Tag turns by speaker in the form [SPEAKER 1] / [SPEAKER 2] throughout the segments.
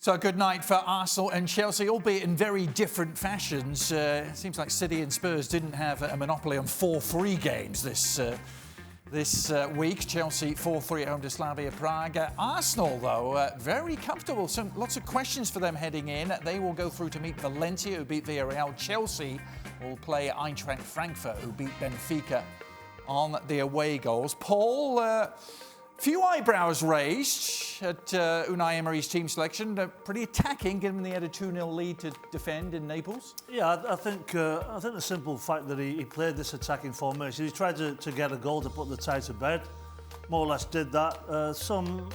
[SPEAKER 1] So a good night for Arsenal and Chelsea, albeit in very different fashions. It seems like City and Spurs didn't have a monopoly on 4-3 games this week. Chelsea 4-3 at home to Slavia Prague. Arsenal, though, very comfortable. Lots of questions for them heading in. They will go through to meet Valencia, who beat Villarreal. Chelsea will play Eintracht Frankfurt, who beat Benfica on the away goals. Paul, few eyebrows raised at Unai Emery's team selection. Pretty attacking, given they had a 2-0 lead to defend in Naples.
[SPEAKER 2] Yeah, I think the simple fact that he played this attacking formation, he tried to get a goal to put the tie to bed. More or less did that. Some,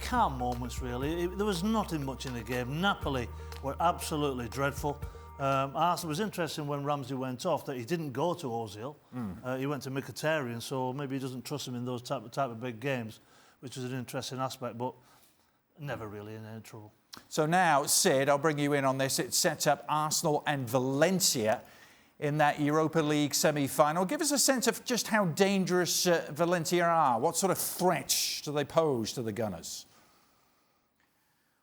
[SPEAKER 2] calm moments really. There was nothing much in the game. Napoli were absolutely dreadful. Arsenal was interesting when Ramsey went off that he didn't go to Ozil. He went to Mkhitaryan, so maybe he doesn't trust him in those type of big games, which is an interesting aspect, but never really in any trouble.
[SPEAKER 1] So now, Sid, I'll bring you in on this. It sets up Arsenal and Valencia in that Europa League semi-final. Give us a sense of just how dangerous Valencia are. What sort of threat do they pose to the Gunners?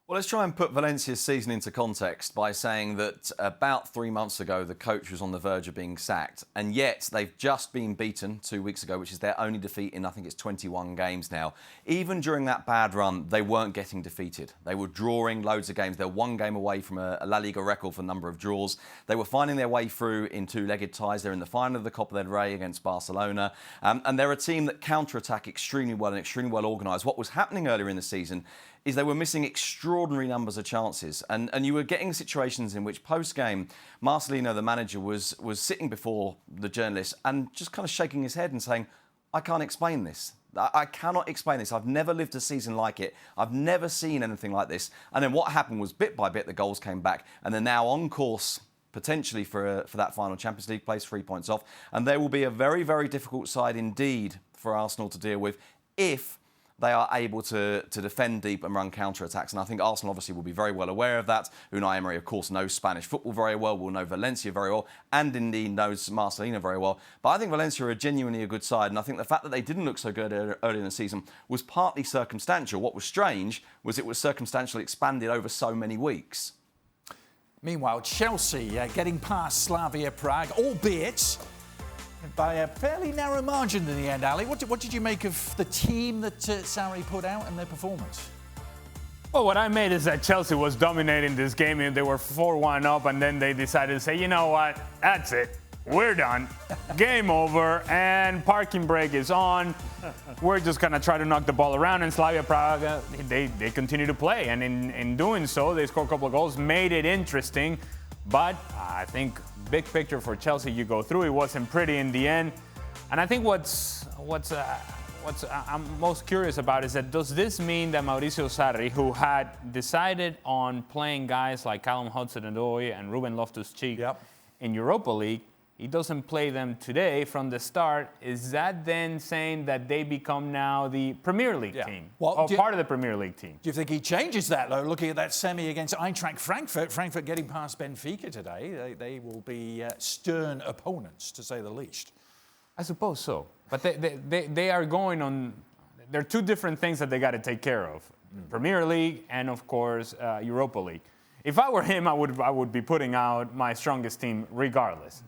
[SPEAKER 3] Well, let's try and put Valencia's season into context by saying that about 3 months ago, the coach was on the verge of being sacked. And yet they've just been beaten 2 weeks ago, which is their only defeat in, I think it's 21 games now. Even during that bad run, they weren't getting defeated. They were drawing loads of games. They're one game away from a La Liga record for number of draws. They were finding their way through in two-legged ties. They're in the final of the Copa del Rey against Barcelona. And they're a team that counter-attack extremely well and extremely well organised. What was happening earlier in the season is they were missing extraordinary numbers of chances. And you were getting situations in which post-game, Marcelino, the manager, was sitting before the journalists and just kind of shaking his head and saying, I can't explain this. I cannot explain this. I've never lived a season like it. I've never seen anything like this. And then what happened was bit by bit, the goals came back. And they're now on course potentially for that final Champions League place, 3 points off. And they will be a very, very difficult side indeed for Arsenal to deal with if they are able to defend deep and run counter-attacks. And I think Arsenal obviously will be very well aware of that. Unai Emery, of course, knows Spanish football very well, will know Valencia very well, and indeed knows Marcelino very well. But I think Valencia are genuinely a good side. And I think the fact that they didn't look so good early in the season was partly circumstantial. What was strange was it was circumstantially expanded over so many weeks.
[SPEAKER 1] Meanwhile, Chelsea getting past Slavia Prague, albeit by a fairly narrow margin in the end, Ali. What did you make of the team that Sarri put out and their performance?
[SPEAKER 4] Well, what I made is that Chelsea was dominating this game. They were 4-1 up, and then they decided to say, you know what, that's it. We're done. Game over, and parking brake is on. We're just going to try to knock the ball around. And Slavia Prague, they continue to play. And in doing so, they scored a couple of goals, made it interesting. But I think big picture for Chelsea, you go through, it wasn't pretty in the end. And I think what's I'm most curious about is that does this mean that Mauricio Sarri, who had decided on playing guys like Callum Hudson-Odoi and Ruben Loftus-Cheek in Europa League, he doesn't play them today from the start? Is that then saying that they become now the Premier League team, or part of the Premier League team?
[SPEAKER 1] Do you think he changes that, though, looking at that semi against Eintracht Frankfurt? Frankfurt getting past Benfica today. They will be stern opponents, to say the least.
[SPEAKER 4] I suppose so. But they are going on... There are two different things that they got to take care of. Premier League and, of course, Europa League. If I were him, I would be putting out my strongest team regardless,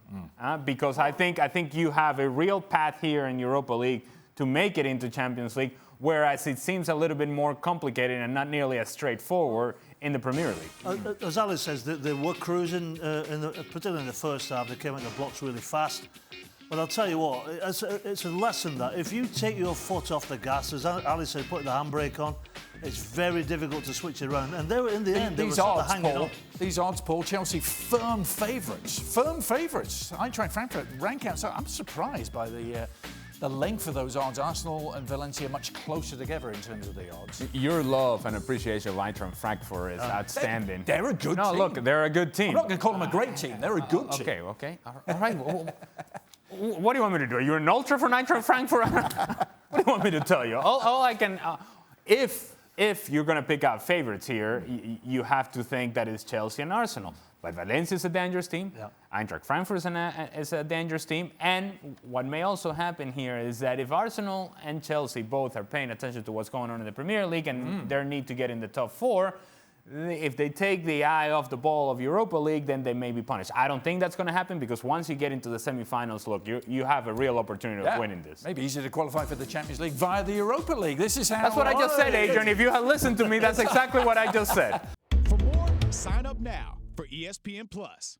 [SPEAKER 4] because I think you have a real path here in Europa League to make it into Champions League, whereas it seems a little bit more complicated and not nearly as straightforward in the Premier League.
[SPEAKER 2] As Ali says, they were cruising, particularly in the first half. They came out the blocks really fast. But I'll tell you what, it's a lesson that if you take your foot off the gas, as Ali said, put the handbrake on, it's very difficult to switch it around. And they were, in the end, they were sort of hanging on.
[SPEAKER 1] These odds, Paul, Chelsea firm favourites. Firm favourites. Eintracht Frankfurt rank out. So I'm surprised by the length of those odds. Arsenal and Valencia much closer together in terms of the odds.
[SPEAKER 4] Your love and appreciation of Eintracht Frankfurt is outstanding.
[SPEAKER 1] They're a good team.
[SPEAKER 4] No, look, they're a good team.
[SPEAKER 1] I'm not going to call them a great team. They're a good team.
[SPEAKER 4] Okay. All right. What do you want me to do? You're an ultra for Eintracht Frankfurt? What do you want me to tell you? All I can... If you're going to pick out favorites here, you have to think that it's Chelsea and Arsenal. But Valencia is a dangerous team.
[SPEAKER 2] Yeah.
[SPEAKER 4] Eintracht Frankfurt is a dangerous team. And what may also happen here is that if Arsenal and Chelsea both are paying attention to what's going on in the Premier League and their need to get in the top 4, if they take the eye off the ball of Europa League, then they may be punished. I don't think that's going to happen because once you get into the semifinals, look, you have a real opportunity of winning this.
[SPEAKER 1] Maybe easier to qualify for the Champions League via the Europa League. This is how...
[SPEAKER 4] That's what I just said, Adrian. If you had listened to me, that's exactly what I just said.
[SPEAKER 5] For more, sign up now for ESPN Plus.